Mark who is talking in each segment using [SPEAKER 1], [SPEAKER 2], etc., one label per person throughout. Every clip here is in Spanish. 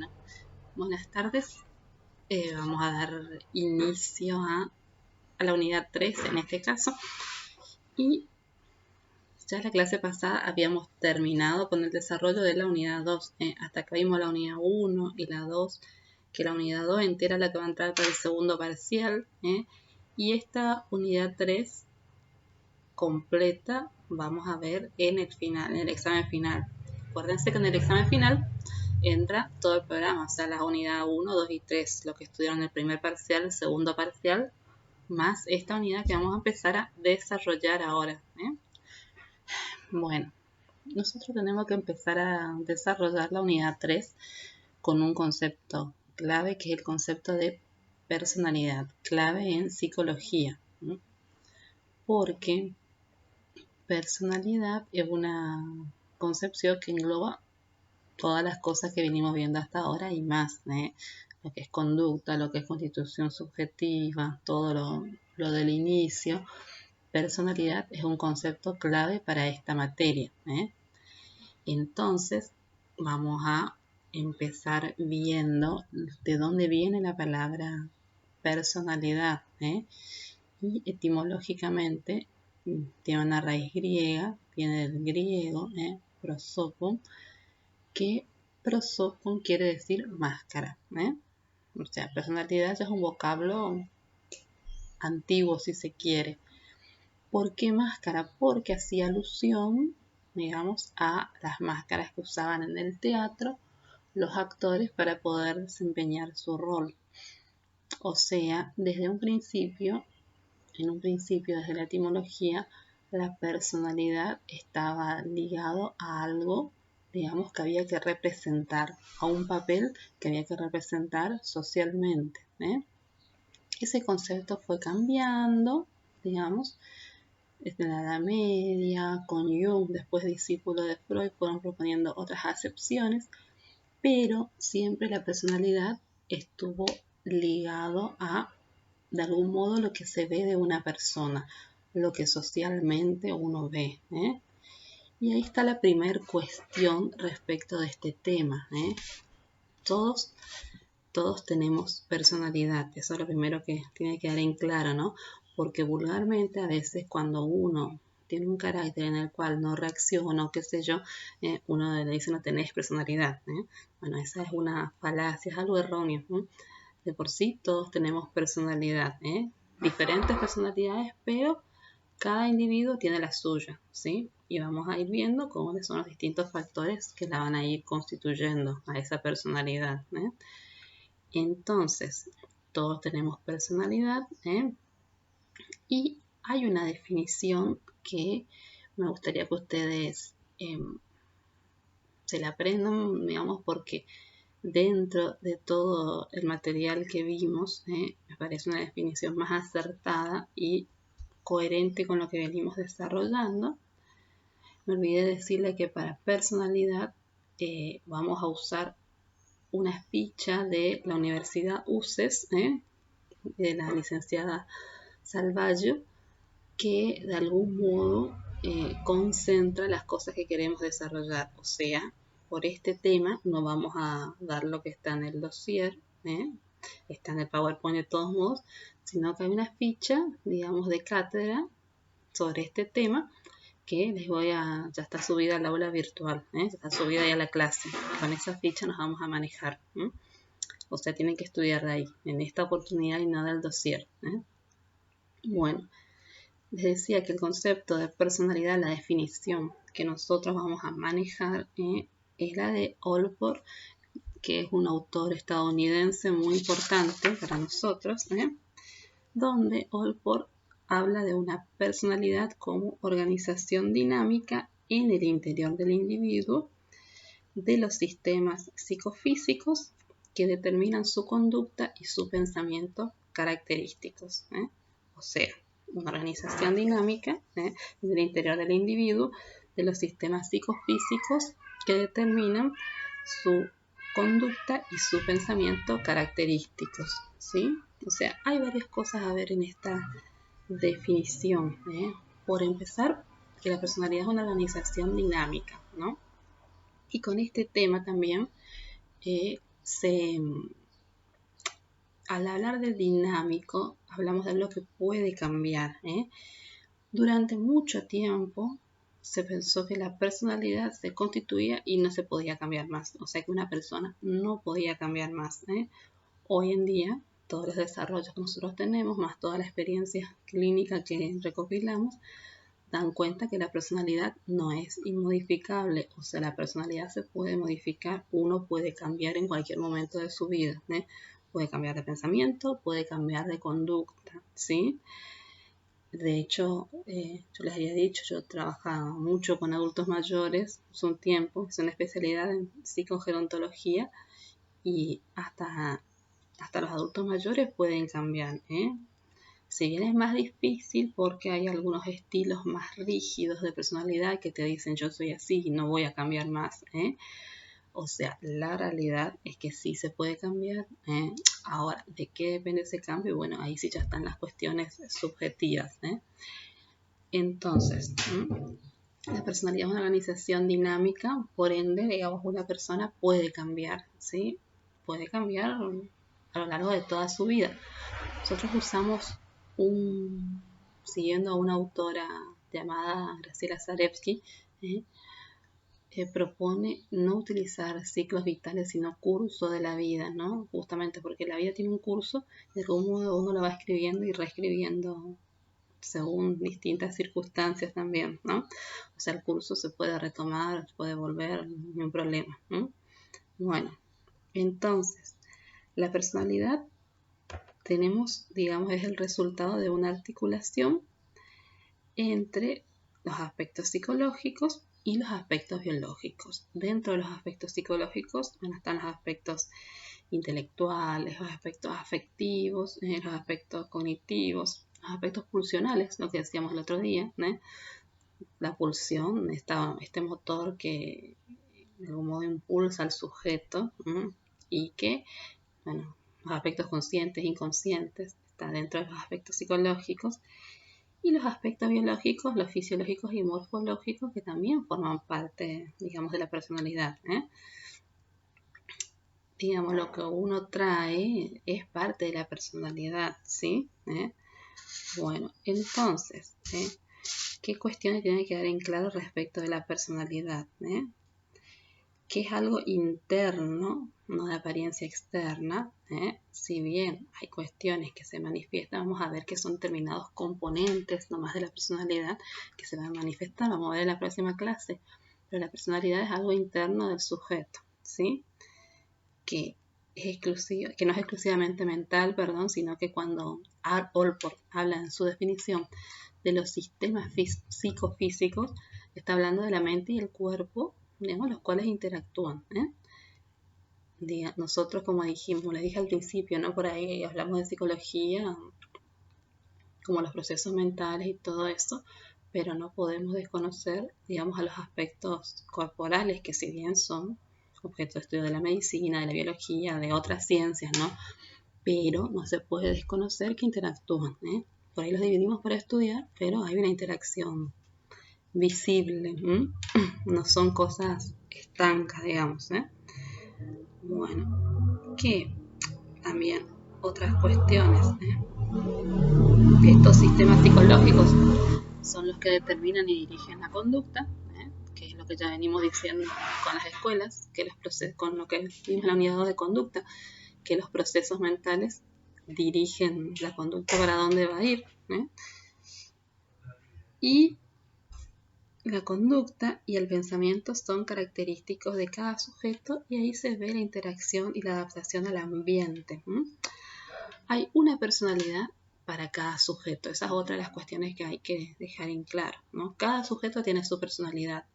[SPEAKER 1] Bueno, buenas tardes. Vamos a dar inicio a la unidad 3 en este caso. Y ya la clase pasada habíamos terminado con el desarrollo de la unidad 2. Hasta que vimos la unidad 1 y la 2, que la unidad 2 entera la que va a entrar para el segundo parcial. Y esta unidad 3 completa vamos a ver en el final, en el examen final. Acuérdense que en el examen final entra todo el programa, o sea, las unidades 1, 2 y 3, lo que estudiaron en el primer parcial, el segundo parcial, más esta unidad que vamos a empezar a desarrollar ahora. Bueno, nosotros tenemos que empezar a desarrollar la unidad 3 con un concepto clave, que es el concepto de personalidad, clave en psicología, porque personalidad es una concepción que engloba todas las cosas que venimos viendo hasta ahora y más, lo que es conducta, lo que es constitución subjetiva, todo lo del inicio. Personalidad es un concepto clave para esta materia. Entonces, vamos a empezar viendo de dónde viene la palabra personalidad. Y etimológicamente tiene una raíz griega, viene del griego, prosopon, que prosopon quiere decir máscara. O sea, personalidad ya es un vocablo antiguo, si se quiere. ¿Por qué máscara? Porque hacía alusión, digamos, a las máscaras que usaban en el teatro los actores para poder desempeñar su rol. O sea, desde un principio, desde la etimología, la personalidad estaba ligado a algo, digamos, que había que representar, a un papel que había que representar socialmente. Ese concepto fue cambiando, digamos, desde la Edad Media, con Jung, después discípulo de Freud, fueron proponiendo otras acepciones, pero siempre la personalidad estuvo ligado a, de algún modo, lo que se ve de una persona, lo que socialmente uno ve. Y ahí está la primera cuestión respecto de este tema. Todos tenemos personalidad, eso es lo primero que tiene que quedar en claro, ¿no? Porque vulgarmente a veces cuando uno tiene un carácter en el cual no reacciona o qué sé yo, uno le dice no tenés personalidad. Bueno, esa es una falacia, es algo erróneo. De por sí todos tenemos personalidad, diferentes personalidades, pero cada individuo tiene la suya, ¿sí? Y vamos a ir viendo cuáles son los distintos factores que la van a ir constituyendo a esa personalidad. Entonces, todos tenemos personalidad, y hay una definición que me gustaría que ustedes se la aprendan, digamos, porque dentro de todo el material que vimos, me parece una definición más acertada y coherente con lo que venimos desarrollando. Me olvidé decirle que para personalidad vamos a usar una ficha de la Universidad UCES, de la licenciada Salvallo, que de algún modo concentra las cosas que queremos desarrollar. O sea, por este tema no vamos a dar lo que está en el dossier, está en el PowerPoint de todos modos, sino que hay una ficha, digamos, de cátedra sobre este tema que ya está subida al aula virtual, ya está subida ya a la clase. Con esa ficha nos vamos a manejar. O sea, tienen que estudiar de ahí, en esta oportunidad y no del dossier. Bueno, les decía que el concepto de personalidad, la definición que nosotros vamos a manejar, es la de Allport, que es un autor estadounidense muy importante para nosotros, donde Allport habla de una personalidad como organización dinámica en el interior del individuo de los sistemas psicofísicos que determinan su conducta y su pensamiento característicos. O sea, una organización dinámica en el interior del individuo de los sistemas psicofísicos que determinan su conducta y su pensamiento característicos, ¿sí? O sea, hay varias cosas a ver en esta definición. Por empezar, que la personalidad es una organización dinámica, ¿no? Y con este tema también al hablar de dinámico, hablamos de lo que puede cambiar. Durante mucho tiempo se pensó que la personalidad se constituía y no se podía cambiar más. O sea que una persona no podía cambiar más. Hoy en día, todos los desarrollos que nosotros tenemos, más toda la experiencia clínica que recopilamos, dan cuenta que la personalidad no es inmodificable. O sea, la personalidad se puede modificar. Uno puede cambiar en cualquier momento de su vida. Puede cambiar de pensamiento, puede cambiar de conducta, ¿sí? De hecho, yo les había dicho, yo trabajaba mucho con adultos mayores hace un tiempo, es una especialidad en psicogerontología y hasta los adultos mayores pueden cambiar. Si bien es más difícil porque hay algunos estilos más rígidos de personalidad que te dicen yo soy así y no voy a cambiar más. O sea, la realidad es que sí se puede cambiar. Ahora, ¿de qué depende ese cambio? Bueno, ahí sí ya están las cuestiones subjetivas. Entonces, la personalidad es una organización dinámica, por ende, digamos, una persona puede cambiar, ¿sí? Puede cambiar a lo largo de toda su vida. Nosotros usamos siguiendo a una autora llamada Graciela Zarevsky, propone no utilizar ciclos vitales, sino curso de la vida, ¿no? Justamente porque la vida tiene un curso y de algún modo uno lo va escribiendo y reescribiendo según distintas circunstancias también, ¿no? O sea, el curso se puede retomar, puede volver, no hay problema, ¿no? Bueno, entonces, la personalidad tenemos, digamos, es el resultado de una articulación entre los aspectos psicológicos y los aspectos biológicos. Dentro de los aspectos psicológicos están los aspectos intelectuales, los aspectos afectivos, los aspectos cognitivos, los aspectos pulsionales, lo que decíamos el otro día, la pulsión, este motor que de algún modo impulsa al sujeto y que, bueno, los aspectos conscientes e inconscientes está dentro de los aspectos psicológicos. Y los aspectos biológicos, los fisiológicos y morfológicos, que también forman parte, digamos, de la personalidad. Digamos, lo que uno trae es parte de la personalidad, ¿sí? Bueno, entonces, ¿qué cuestiones tienen que quedar en claro respecto de la personalidad? Que es algo interno, no de apariencia externa. Si bien hay cuestiones que se manifiestan, vamos a ver que son determinados componentes nomás de la personalidad que se van a manifestar, vamos a ver en la próxima clase, pero la personalidad es algo interno del sujeto, ¿sí? Que no es exclusivamente mental, sino que cuando Allport habla en su definición de los sistemas psicofísicos, está hablando de la mente y el cuerpo, digamos, los cuales interactúan. Nosotros, como dijimos, les dije al principio, ¿no? Por ahí hablamos de psicología, como los procesos mentales y todo eso, pero no podemos desconocer, digamos, a los aspectos corporales, que si bien son objeto de estudio de la medicina, de la biología, de otras ciencias, ¿no? Pero no se puede desconocer que interactúan. Por ahí los dividimos para estudiar, pero hay una interacción visible, no son cosas estancas, digamos. Bueno, que también otras cuestiones. Estos sistemas psicológicos son los que determinan y dirigen la conducta, que es lo que ya venimos diciendo con las escuelas, que los procesos, con lo que vimos en la unidad 2 de conducta, que los procesos mentales dirigen la conducta para dónde va a ir. Y la conducta y el pensamiento son característicos de cada sujeto y ahí se ve la interacción y la adaptación al ambiente. Hay una personalidad para cada sujeto. Esa es otra de las cuestiones que hay que dejar en claro, ¿no? Cada sujeto tiene su personalidad.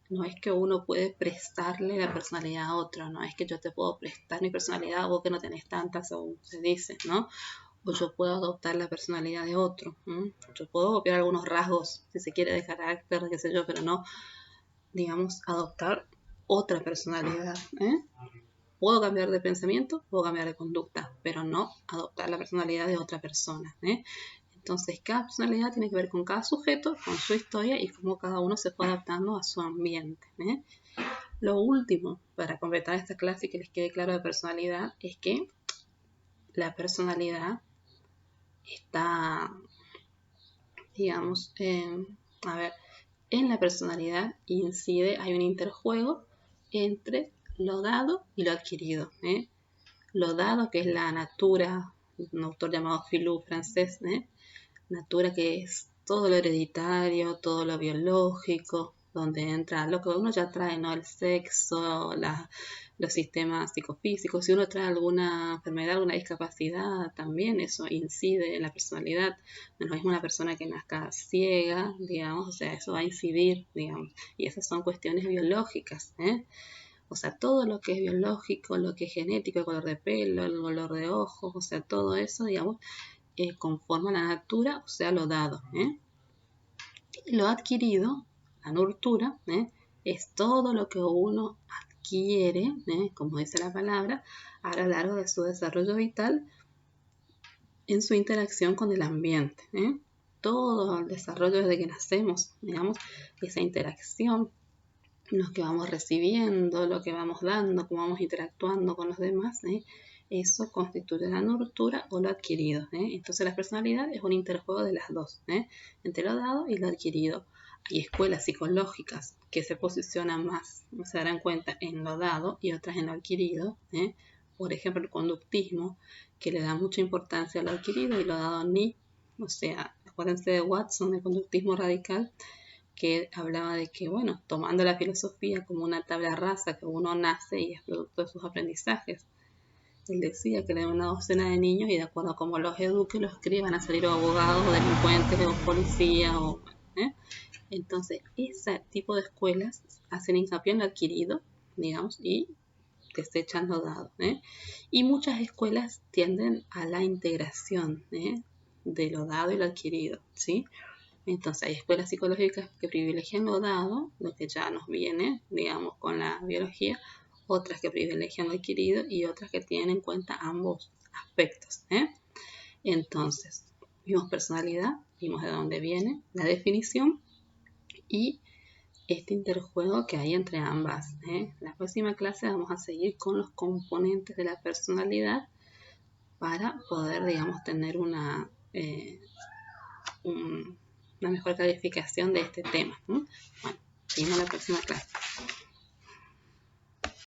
[SPEAKER 1] No es que uno puede prestarle la personalidad a otro, no es que yo te puedo prestar mi personalidad a vos que no tenés tantas, según se dice, ¿no? O yo puedo adoptar la personalidad de otro. Yo puedo copiar algunos rasgos, si se quiere, de carácter, qué sé yo, pero no, digamos, adoptar otra personalidad. Puedo cambiar de pensamiento, puedo cambiar de conducta, pero no adoptar la personalidad de otra persona. Entonces, cada personalidad tiene que ver con cada sujeto, con su historia y cómo cada uno se fue adaptando a su ambiente. Lo último, para completar esta clase y que les quede claro de personalidad, es que la personalidad está, digamos, en la personalidad incide, hay un interjuego entre lo dado y lo adquirido. Lo dado, que es la natura, un autor llamado Philou, francés, natura, que es todo lo hereditario, todo lo biológico, donde entra lo que uno ya trae, ¿no? El sexo, los sistemas psicofísicos. Si uno trae alguna enfermedad, alguna discapacidad, también eso incide en la personalidad. No es lo mismo una persona que nazca ciega, digamos, o sea, eso va a incidir, digamos. Y esas son cuestiones biológicas, O sea, todo lo que es biológico, lo que es genético, el color de pelo, el color de ojos, o sea, todo eso, digamos, conforma la natura, o sea, lo dado. Lo adquirido, la nurtura, es todo lo que uno adquiere, como dice la palabra, a lo largo de su desarrollo vital en su interacción con el ambiente. Todo el desarrollo desde que nacemos, digamos, esa interacción, lo que vamos recibiendo, lo que vamos dando, cómo vamos interactuando con los demás, eso constituye la nurtura o lo adquirido. Entonces la personalidad es un interjuego de las dos, entre lo dado y lo adquirido. Hay escuelas psicológicas que se posicionan más, se darán cuenta, en lo dado y otras en lo adquirido. Por ejemplo, el conductismo, que le da mucha importancia a lo adquirido y lo dado ni. O sea, acuérdense de Watson, el conductismo radical, que hablaba de que, bueno, tomando la filosofía como una tabla rasa que uno nace y es producto de sus aprendizajes. Él decía que le da una docena de niños y de acuerdo a cómo los eduque, los críe, van a salir o abogados, o delincuentes, o policías, Entonces, ese tipo de escuelas hacen hincapié en lo adquirido, digamos, y desechan lo dado. Y muchas escuelas tienden a la integración de lo dado y lo adquirido, ¿sí? Entonces hay escuelas psicológicas que privilegian lo dado, lo que ya nos viene, digamos, con la biología, otras que privilegian lo adquirido y otras que tienen en cuenta ambos aspectos. Entonces, vimos personalidad, vimos de dónde viene la definición y este interjuego que hay entre ambas. La próxima clase vamos a seguir con los componentes de la personalidad para poder, digamos, tener una mejor calificación de este tema. Bueno, seguimos la próxima clase.